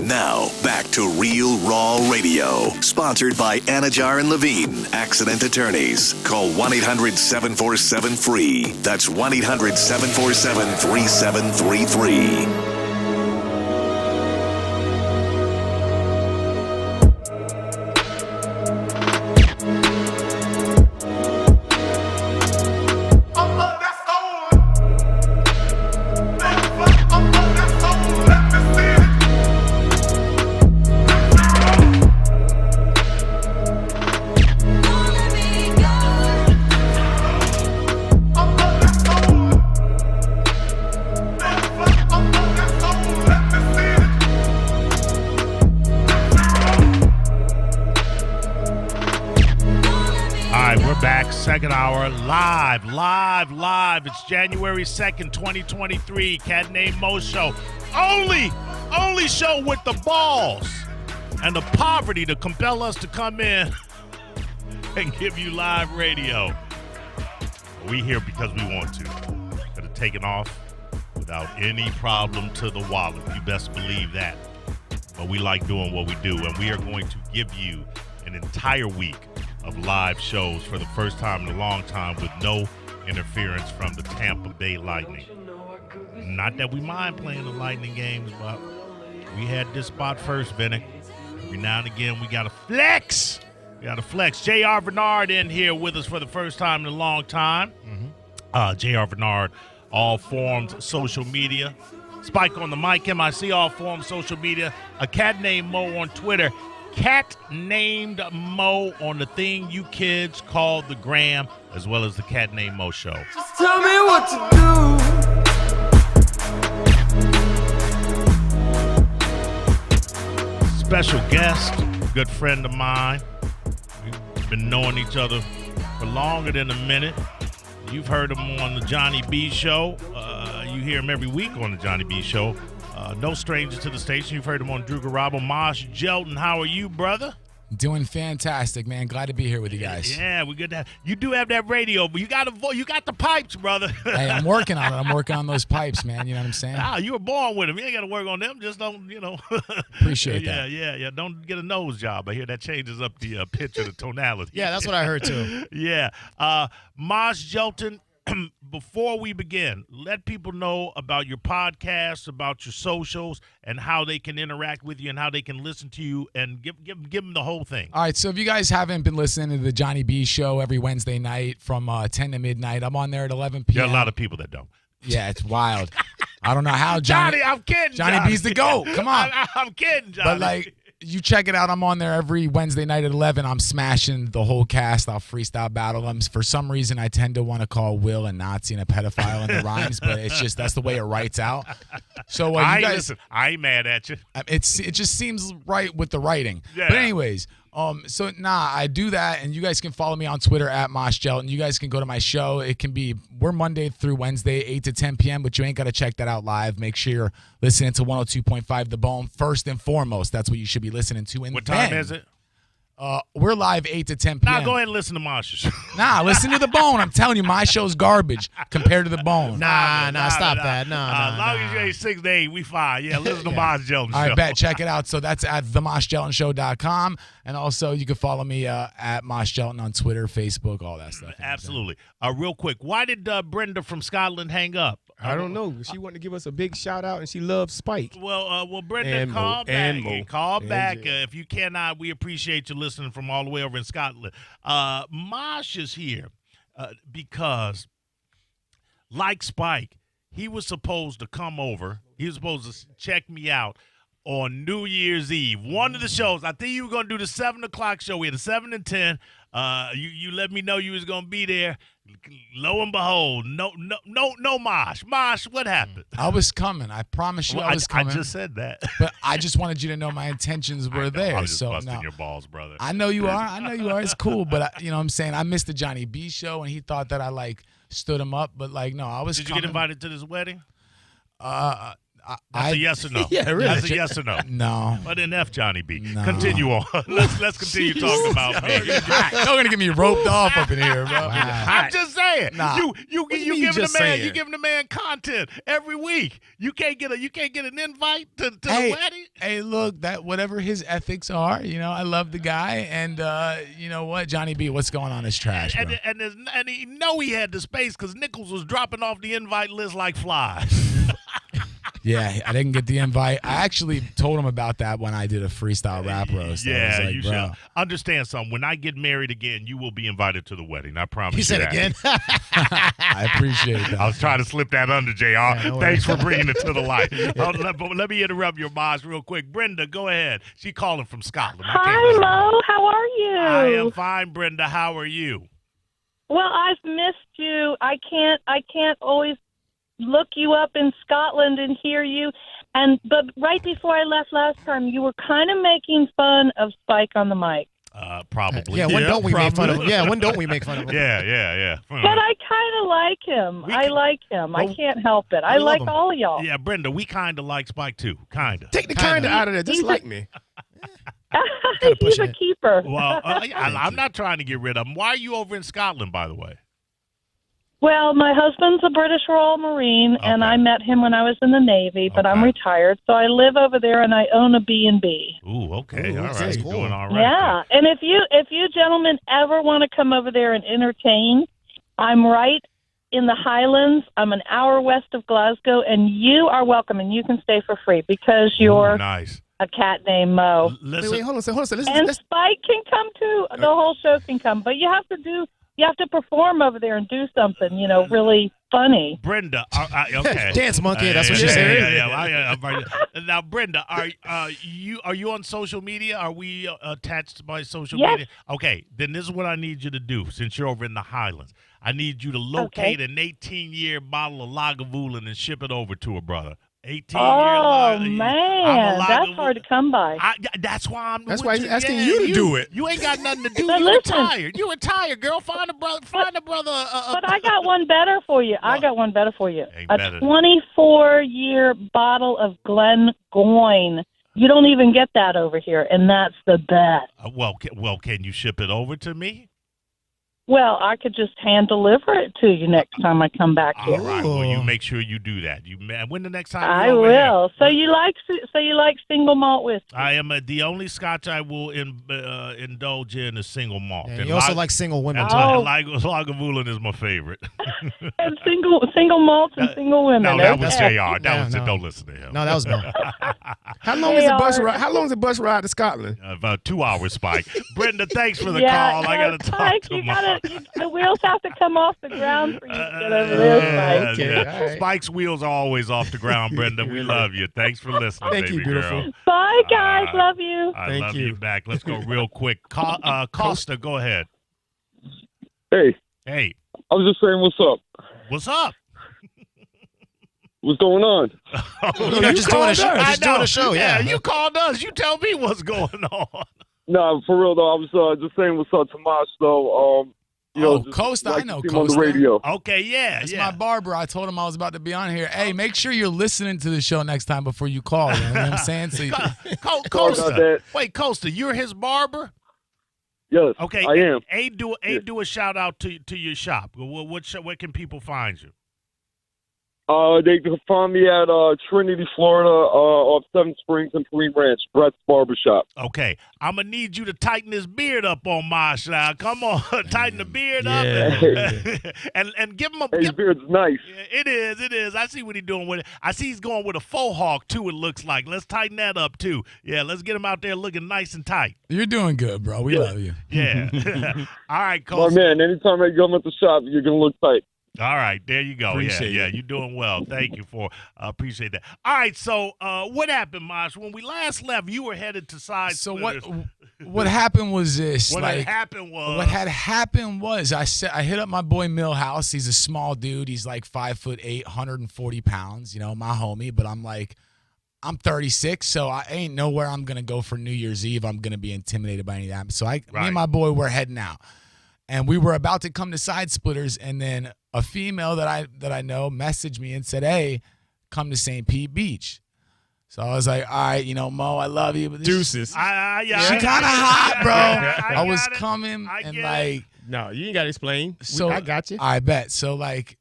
Now, back to Real Raw Radio. Sponsored by Anajar and Levine, accident attorneys. Call 1-800-747-FREE. That's 1-800-747-3733. Second hour, live. It's January 2nd, 2023. Cat named Mo Show. Only show with the balls and the poverty to compel us to come in and give you live radio. We here because we want to. Could have taken off without any problem to the wallet. You best believe that. But we like doing what we do, and we are going to give you an entire week of live shows for the first time in a long time with no interference from the Tampa Bay Lightning. Not that we mind playing the Lightning games, but we had this spot first, Benny. Every now and again, we got to flex. J.R. Bernard in here with us for the first time in a long time. J.R. Bernard, all forms social media. Spike on the mic, MIC, all forms social media. A cat named Mo on Twitter. Cat named Mo on the thing you kids call the gram, as well as the Cat Named Mo Show. Just tell me what to do. Special guest, good friend of mine. We've been knowing each other for longer than a minute. You've heard him on the Johnny B Show. You hear him every week on the Johnny B Show. No stranger to the station. You've heard him on Drew Garabo. Mosh Jelton, how are you, brother? Doing fantastic, man. Glad to be here with you guys. Yeah, we're good to have. You do have that radio, but you got the pipes, brother. Hey, I'm working on it. I'm working on those pipes, man. You know what I'm saying? You were born with them. You ain't got to work on them. Just don't, Appreciate that. Yeah. Don't get a nose job. I hear that changes up the pitch of the tonality. Yeah, that's what I heard, too. Yeah. Mosh Jelton, before we begin, let people know about your podcast, about your socials, and how they can interact with you and how they can listen to you, and give them the whole thing. All right, so if you guys haven't been listening to the Johnny B Show every Wednesday night from 10 to midnight, I'm on there at 11 p.m. There are a lot of people that don't. Yeah, it's wild. I don't know how Johnny, I'm kidding, Johnny B's the GOAT. Come on. I'm kidding, Johnny. But, you check it out. I'm on there every Wednesday night at 11. I'm smashing the whole cast. I'll freestyle battle them. For some reason, I tend to want to call Will a Nazi and a pedophile in the rhymes, but it's just that's the way it writes out. So you guys, listen, I ain't mad at you. It just seems right with the writing. Yeah. But anyways, I do that, and you guys can follow me on Twitter at Mosh Jelton. You guys can go to my show. We're Monday through Wednesday, 8 to 10 p.m., but you ain't got to check that out live. Make sure you're listening to 102.5 The Bone first and foremost. That's what you should be listening to. And what time is it? We're live 8 to 10 p.m. Go ahead and listen to Mosh's show. Listen to The Bone. I'm telling you, my show's garbage compared to The Bone. Stop that. As long as you ain't 6 to 8, we fine. Yeah, listen to Mosh Jelton Show. All right, bet. Check it out. So that's at themosjeltonshow.com. And also, you can follow me at Mosh Jelton on Twitter, Facebook, all that stuff. Absolutely. Real quick, why did Brenda from Scotland hang up? I don't know. She wanted to give us a big shout out, and she loves Spike. Well, Brenda, call back. Call back if you cannot. We appreciate you listening from all the way over in Scotland. Mosh is here because, like Spike, he was supposed to come over. He was supposed to check me out on New Year's Eve. One of the shows. I think you were going to do the 7 o'clock show. We had a 7 and 10. You let me know you was going to be there. Lo and behold, no Mosh. Mosh, what happened? I was coming. I promise you I was coming. I just said that. But I just wanted you to know my intentions were there. I was just busting your balls, brother. I know you are. It's cool. But, you know what I'm saying? I missed the Johnny B show, and he thought that I, stood him up. But, no, I was Did you get invited to this wedding? That's a yes or no. Yeah, really. That's a yes or no. No. But then F Johnny B. No. Continue on. Let's continue talking about me. You're gonna get me roped off up in here, bro. I'm just saying. Nah. You you giving the just man saying? you giving the man content every week. You can't get an invite to the wedding. Hey, look, that whatever his ethics are, I love the guy, and you know what, Johnny B, what's going on is trash, bro. And he had the space because Nichols was dropping off the invite list like flies. Yeah, I didn't get the invite. I actually told him about that when I did a freestyle rap roast. Yeah, I was like, you bro. should understand something. When I get married again, you will be invited to the wedding. I promise you. You said that. again. I appreciate that. I was trying to slip that under, JR. no Thanks for bringing it to the light. Let me interrupt your boss real quick. Brenda, go ahead. She calling from Scotland. Hi, Mo. How are you? I am fine, Brenda. How are you? Well, I've missed you. I can't always look you up in Scotland and hear you. But right before I left last time, you were kind of making fun of Spike on the mic. Probably. Yeah, when don't we make fun of him? Yeah, when don't we make fun of him? Yeah. But I kind of like him. I like him. I can't help it. I love like him. all of y'all. Yeah, Brenda, we kind of like Spike too. Kind of. Take the kind of out of there, just like me. Kinda He's pushing a it. keeper. Well, I'm not trying to get rid of him. Why are you over in Scotland, by the way? Well, my husband's a British Royal Marine, and I met him when I was in the Navy, but I'm retired, so I live over there, and I own a B&B. Ooh, okay. Ooh, All okay, right. cool. Doing all right. Yeah, and if you gentlemen ever want to come over there and entertain, I'm right in the Highlands. I'm an hour west of Glasgow, and you are welcome, and you can stay for free because you're nice. a cat named Mo. Listen, Wait, hold on a second. And Let's Spike can come too. The whole show can come, but you have to perform over there and do something, really funny. Brenda. Okay. Dance monkey, that's what she said. Yeah. Now, Brenda, are you on social media? Are we attached by social Yes. media? Okay. Then this is what I need you to do. Since you're over in the Highlands, I need you to locate an 18-year bottle of Lagavulin and ship it over to her, brother. 18-year. Oh, man, that's hard to come by. That's why I'm. That's with why he's asking you to do it. You ain't got nothing to do. But You listen. retired. You retired, girl. Find a brother. But I got one better for you. Ain't A better. 24-year bottle of Glengoyne. You don't even get that over here, and that's the best. Well, can you ship it over to me? Well, I could just hand deliver it to you next time I come back All here. right. Well, you Ooh. make sure you do that. When the next time I you're over will. here? So you like single malt whiskey? I am the only Scotch I will indulge in is single malt. And you also like single women, and too. Lagavulin is my favorite. And single malts and single women. No, that was Okay. JR. That was it. No. Don't listen to him. No, that was no. How long is the bus Hey, ride? How long is the bus ride to Scotland? About 2 hours, Spike. Brenda, thanks for the Yeah, call. I got to talk Spike, to you Mom. the wheels have to come off the ground for you to get over there, Spike. Okay, Yeah. all right. Spike's wheels are always off the ground, Brenda. We love you. Thanks for listening, Thank you, baby beautiful. girl. Bye, guys. Love you. I Thank love you. you back. Let's go real quick. Costa, go ahead. Hey, Hey, I was just saying, what's up? what's up? What's going on? Just doing a show. I Just doing know. a show, yeah. You called us. You tell me what's going on. No, for real though. I was just saying, what's up to Mosh though. Just Costa, like I know to see him on the Costa. radio. Okay, yeah, That's yeah. my barber. I told him I was about to be on here. Hey, make sure you're listening to the show next time before you call. You know what I'm saying? So Sorry about Costa. that. Wait, Costa, you're his barber? Yes, Okay. I am. Do a shout out to your shop. Where can people find you? They can find me at Trinity, Florida, off 7 Springs and Green Ranch, Brett's Barbershop. Okay, I'm gonna need you to tighten this beard up on Mosh now. Come on, tighten the beard up, and give him a. Hey, his beard's nice. Yeah, it is. I see what he's doing with it. I see he's going with a faux hawk too. It looks like. Let's tighten that up too. Yeah, let's get him out there looking nice and tight. you're doing good, bro. We love you. Yeah. All right, My Costa. man, anytime I come at the shop, you're going to look tight. All right, there you go. Appreciate yeah, it. you're doing well. Thank you for appreciate that. All right, so what happened, Mosh? When we last left, you were headed to side. So splitters. what happened was this? What like, had happened was What had happened was I hit up my boy Millhouse. He's a small dude. He's like 5'8", 140 pounds. My homie. But I'm 36, so I ain't nowhere I'm gonna go for New Year's Eve. I'm gonna be intimidated by any of that. So me Right. and my boy were heading out, and we were about to come to Side Splitters, and then a female that I know messaged me and said, "Hey, come to St. Pete Beach. So I was like, all right, Mo, I love you. But this Deuces. She kind of hot, bro. I was got it. coming I and get like. No, you ain't got to explain. So I got you. I bet. So like,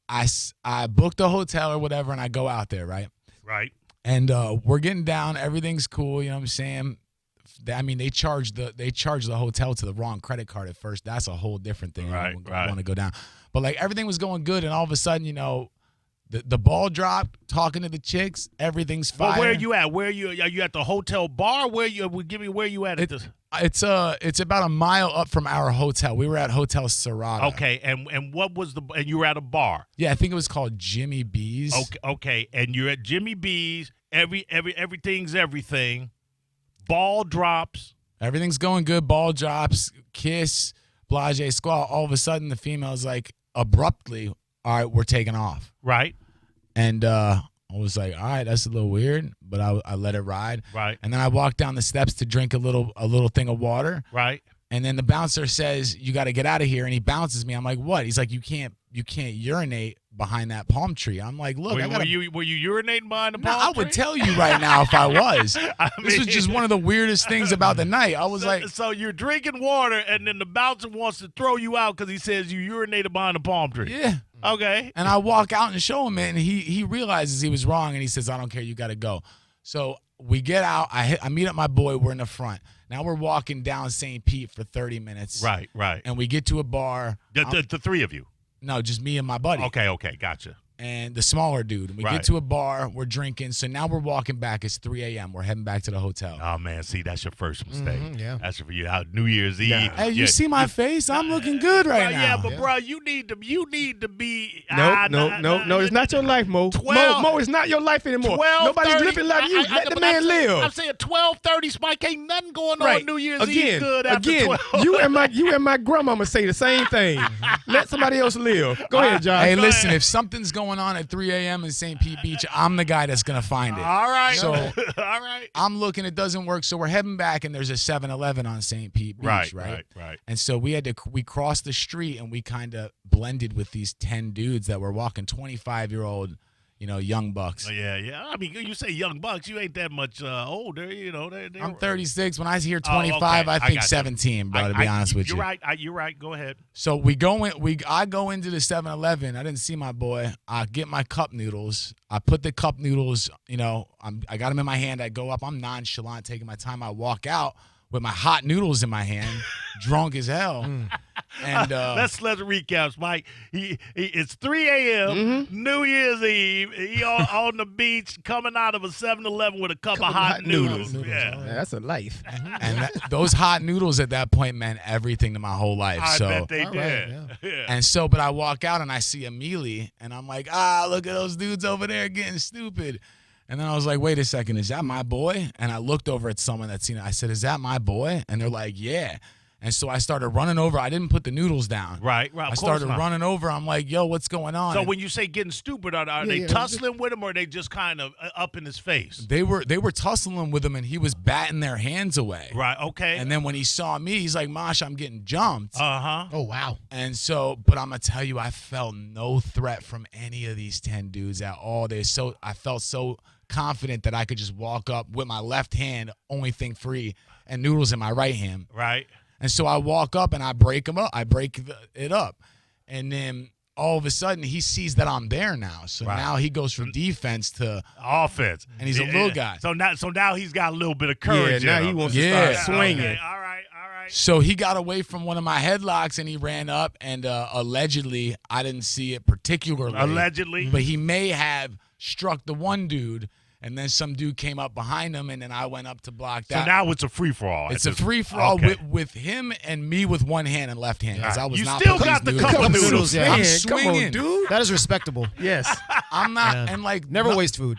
I booked a hotel or whatever, and I go out there, right? Right. And we're getting down. Everything's cool. You know what I'm saying? I mean, they charge the hotel to the wrong credit card at first. That's a whole different thing. Right, I want to go down. But like everything was going good, and all of a sudden, the ball dropped. Talking to the chicks, everything's fine. Well, where are you at? Are you at the hotel bar? Where you at this? It's about a mile up from our hotel. We were at Hotel Serrata. Okay, and what was and you were at a bar? Yeah, I think it was called Jimmy B's. Okay, and you're at Jimmy B's. Everything's everything. Ball drops. Everything's going good. Ball drops. Kiss. Blase squall. All of a sudden, the female's like abruptly, "All right, we're taking off." Right. And I was like, "All right, that's a little weird," but I let it ride. Right. And then I walked down the steps to drink a little thing of water. Right. And then the bouncer says, "You got to get out of here." And he bounces me. I'm like, "What?" He's like, "You can't urinate behind that palm tree." I'm like, "Look, were I gotta." you urinating behind the No, palm I would tree? tell you right now if I was. This was mean- just one of the weirdest things about the night. I was like, So you're drinking water, and then the bouncer wants to throw you out because he says you urinated behind the palm tree. "Yeah." Okay. And I walk out and show him it, and he realizes he was wrong, and he says, "I don't care, you got to go." So we get out. I meet up my boy. We're in the front. Now we're walking down St. Pete for 30 minutes. Right. And we get to a bar. The three of you. No, just me and my buddy. Okay, gotcha. And the smaller dude. And we Right. get to a bar. We're drinking. So now we're walking back. It's 3 a.m. We're heading back to the hotel. Oh man, see, that's your first mistake. yeah. That's for you. New Year's Eve. Hey, you Yeah. see my face? I'm looking good right now. Yeah, but bro, you need to be. No. It's not your life, Mo. 12 Mo, it's not your life anymore. 12, Nobody's 30, living like you. Let the man I'm live. saying 12:30, Spike. Ain't nothing going Right. on New Year's again, Eve good after again, 12. you and my grandmama say the same thing. Let somebody else live. Go ahead, Josh. Hey, listen, if something's going on at 3 a.m. in St. Pete Beach, I'm the guy that's going to find it. All right. So- all right. I'm looking, it doesn't work. So we're heading back, and there's a 7-Eleven on St. Pete Beach, right? Right. And so we crossed the street, and we kind of blended with these 10 dudes that were walking, 25-year-old, young bucks. Yeah. I mean, you say young bucks, you ain't that much older. They're I'm 36. When I hear Oh, 25, okay. I think got you. 17, bro, to be honest with you. You're right. You're right. Go ahead. So I go into the 7-Eleven. I didn't see my boy. I get my cup noodles. I put the cup noodles, I got them in my hand. I go up. I'm nonchalant, taking my time. I walk out with my hot noodles in my hand, drunk as hell. And let's recap, Mike. It's 3 a.m. New Year's Eve. He on the beach, coming out of a 7-Eleven with a cup of hot noodles. Yeah. That's a life. and those hot noodles at that point meant everything to my whole life. I so bet they All did. right, Yeah. but I walk out and I see Amelie, and I'm like, look at those dudes over there getting stupid. And then I was like, wait a second, is that my boy? And I looked over at someone that's seen it. I said, is that my boy? And they're like, yeah. And so I started running over. I didn't put the noodles down. Right. I started running over. I'm like, yo, what's going on? So And when you say getting stupid, are they tussling with him, or are they just kind of up in his face? they were tussling with him, and he was batting their hands away. Right. Okay. And then when he saw me, he's like, Mosh, I'm getting jumped. Uh-huh. Oh, wow. And so, but I'm going to tell you, I felt no threat from any of these 10 dudes at all. I felt so confident that I could just walk up with my left hand, only thing free, and noodles in my right hand. Right. And so I walk up and I break him up. I break it up. And then all of a sudden he sees that I'm there now. So Right. now he goes from defense to Offense. And he's a little guy. So now he's got a little bit of courage. Yeah, now in he him. wants to Yeah. start swinging. Okay. All right. So he got away from one of my headlocks and he ran up, and allegedly, I didn't see it particularly. Allegedly. But he may have struck the one dude, and then some dude came up behind him, and then I went up to block So that. now it's a free-for-all. It's a free-for-all Okay. with him and me with one hand and left hand, because I was You not still putting got these the noodles cup of in. noodles. Yeah. I'm Man, come swinging. on, dude. That is respectable. Yes. I'm not, Yeah. and like Never no- waste food.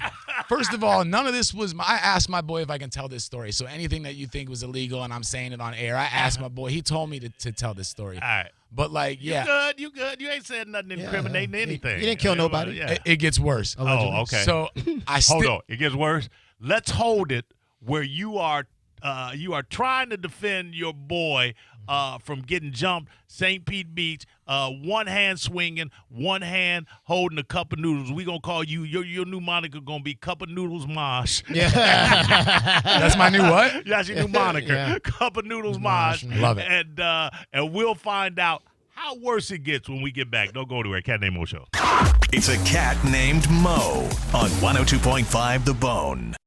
First of all, none of this was. I asked my boy if I can tell this story. So anything that you think was illegal, and I'm saying it on air, I asked my boy. He told me to tell this story. All right. But like, yeah, You good. You ain't said nothing incriminating anything. You didn't kill nobody. Yeah. it gets worse. Oh, okay. So I Hold on. It gets worse. Let's hold it where you are trying to defend your boy from getting jumped, St. Pete Beach, one hand swinging, one hand holding a cup of noodles. We gonna call you your new moniker gonna be Cup of Noodles Mosh. Yeah. That's my new what? That's your new moniker, Yeah. Cup of Noodles Mosh. Love it. And we'll find out how worse it gets when we get back. Don't go anywhere. Cat Named Mo Show. It's a cat named Mo on 102.5 The Bone.